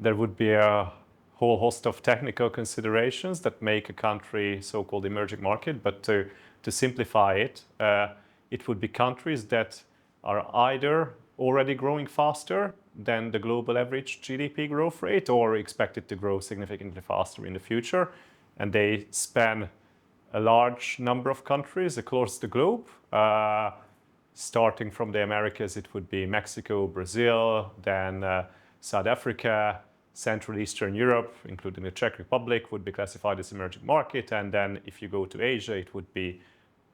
there would be a whole host of technical considerations that make a country so-called emerging market. But to simplify it, it would be countries that are either already growing faster than the global average GDP growth rate or expected to grow significantly faster in the future. And they span a large number of countries across the globe. Starting from the Americas, it would be Mexico, Brazil, then South Africa, Central Eastern Europe, including the Czech Republic, would be classified as emerging market. And then if you go to Asia, it would be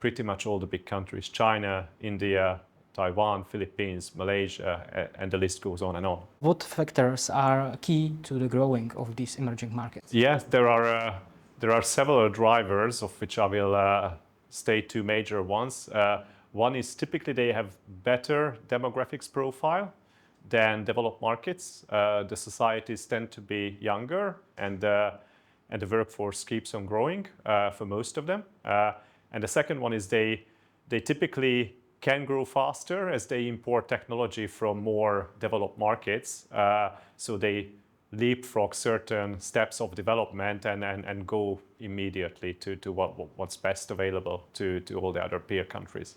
pretty much all the big countries: China, India, Taiwan, Philippines, Malaysia, and the list goes on and on. What factors are key to the growing of these emerging markets? Yes, there are several drivers, of which I will state two major ones. One is typically they have better demographics profile than developed markets. The societies tend to be younger, and the workforce keeps on growing for most of them. And the second one is they typically can grow faster as they import technology from more developed markets. So they leapfrog certain steps of development and go immediately to what's best available to all the other peer countries.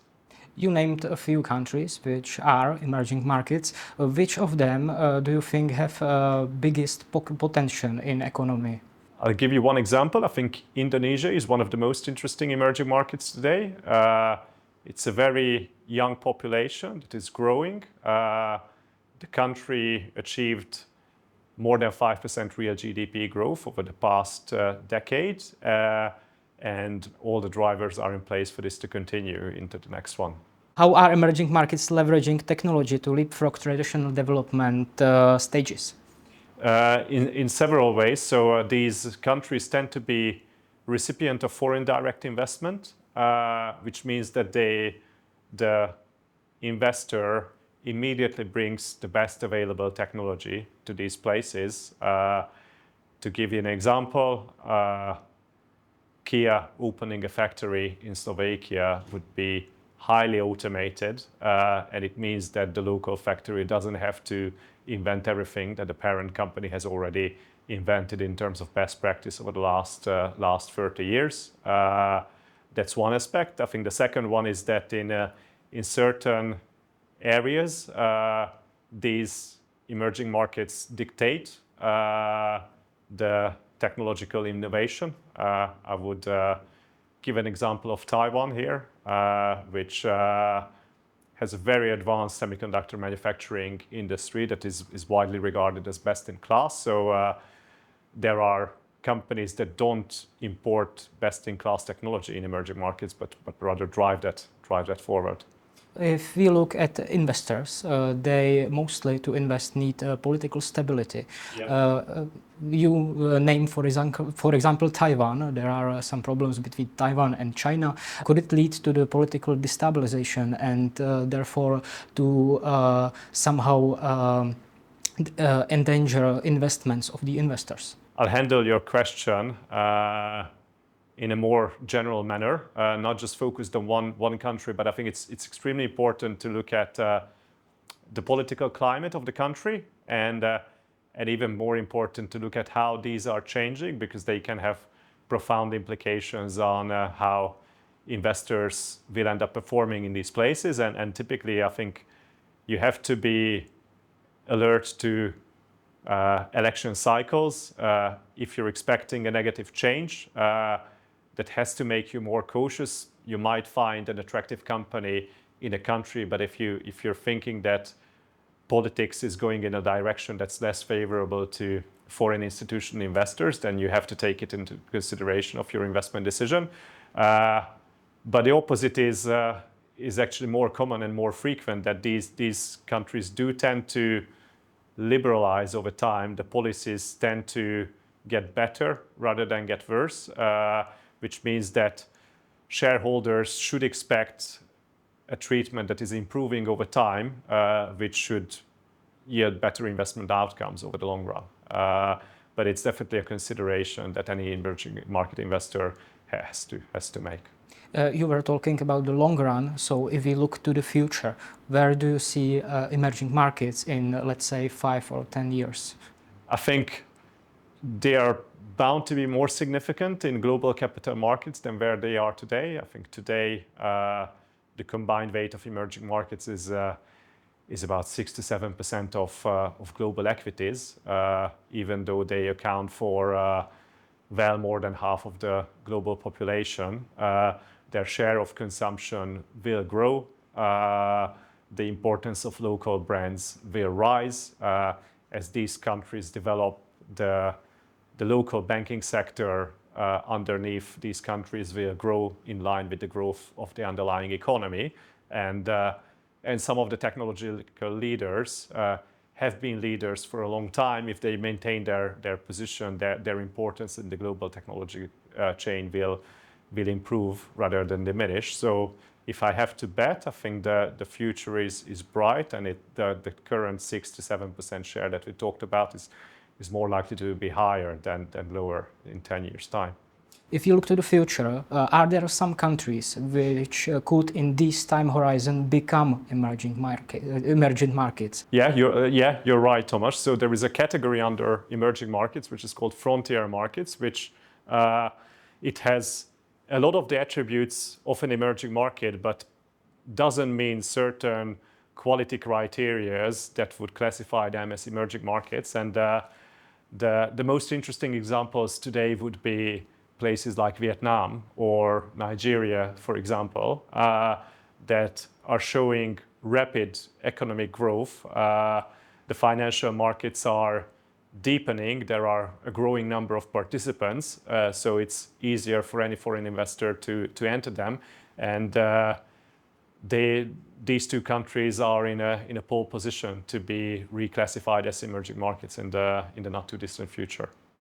You named a few countries which are emerging markets. Which of them do you think have biggest potential in economy? I'll give you one example. I think Indonesia is one of the most interesting emerging markets today. It's a very young population that is growing. The country achieved more than 5% real GDP growth over the past decade. And all the drivers are in place for this to continue into the next one. How are emerging markets leveraging technology to leapfrog traditional development stages? In several ways. So these countries tend to be recipient of foreign direct investment, which means that the investor immediately brings the best available technology to these places. To give you an example, Kia opening a factory in Slovakia would be highly automated, and it means that the local factory doesn't have to invent everything that the parent company has already invented in terms of best practice over the last 30 years. That's one aspect. I think the second one is that in certain areas, these emerging markets dictate the technological innovation. I would give an example of Taiwan here, which has a very advanced semiconductor manufacturing industry that is widely regarded as best in class. So there are companies that don't import best in class technology in emerging markets, but rather drive that forward. If we look at investors, they mostly to invest need political stability. Yeah. You name, for example, Taiwan. There are some problems between Taiwan and China. Could it lead to the political destabilization and therefore to somehow endanger investments of the investors? I'll handle your question in a more general manner, not just focused on one country, but I think it's extremely important to look at the political climate of the country, and even more important to look at how these are changing, because they can have profound implications on how investors will end up performing in these places. And typically, I think you have to be alert to election cycles. If you're expecting a negative change, that has to make you more cautious. You might find an attractive company in a country, but if you're thinking that politics is going in a direction that's less favorable to foreign institutional investors, then you have to take it into consideration of your investment decision. But the opposite is actually more common and more frequent, that these countries do tend to liberalize over time. The policies tend to get better rather than get worse, which means that shareholders should expect a treatment that is improving over time, which should yield better investment outcomes over the long run. But it's definitely a consideration that any emerging market investor has to make. You were talking about the long run, so if we look to the future, where do you see emerging markets in, let's say, 5 or 10 years? I think they are bound to be more significant in global capital markets than where they are today. I think today the combined weight of emerging markets is about 6 to 7% of global equities, even though they account for well more than half of the global population. Their share of consumption will grow. The importance of local brands will rise as these countries develop. The local banking sector underneath these countries will grow in line with the growth of the underlying economy. And some of the technological leaders have been leaders for a long time. If they maintain their position, their importance in the global technology chain will improve rather than diminish. So if I have to bet, I think the future is bright, and the current 6 to 7% share that we talked about is more likely to be higher than lower in 10 years' time. If you look to the future, are there some countries which could, in this time horizon, become emerging markets? Yeah, you're right, Thomas. So there is a category under emerging markets which is called frontier markets, which it has a lot of the attributes of an emerging market, but doesn't mean certain quality criteria that would classify them as emerging markets. And the most interesting examples today would be places like Vietnam or Nigeria, for example, that are showing rapid economic growth. The financial markets are deepening. There are a growing number of participants, so it's easier for any foreign investor to enter them. And these two countries are in a pole position to be reclassified as emerging markets in the not too distant future.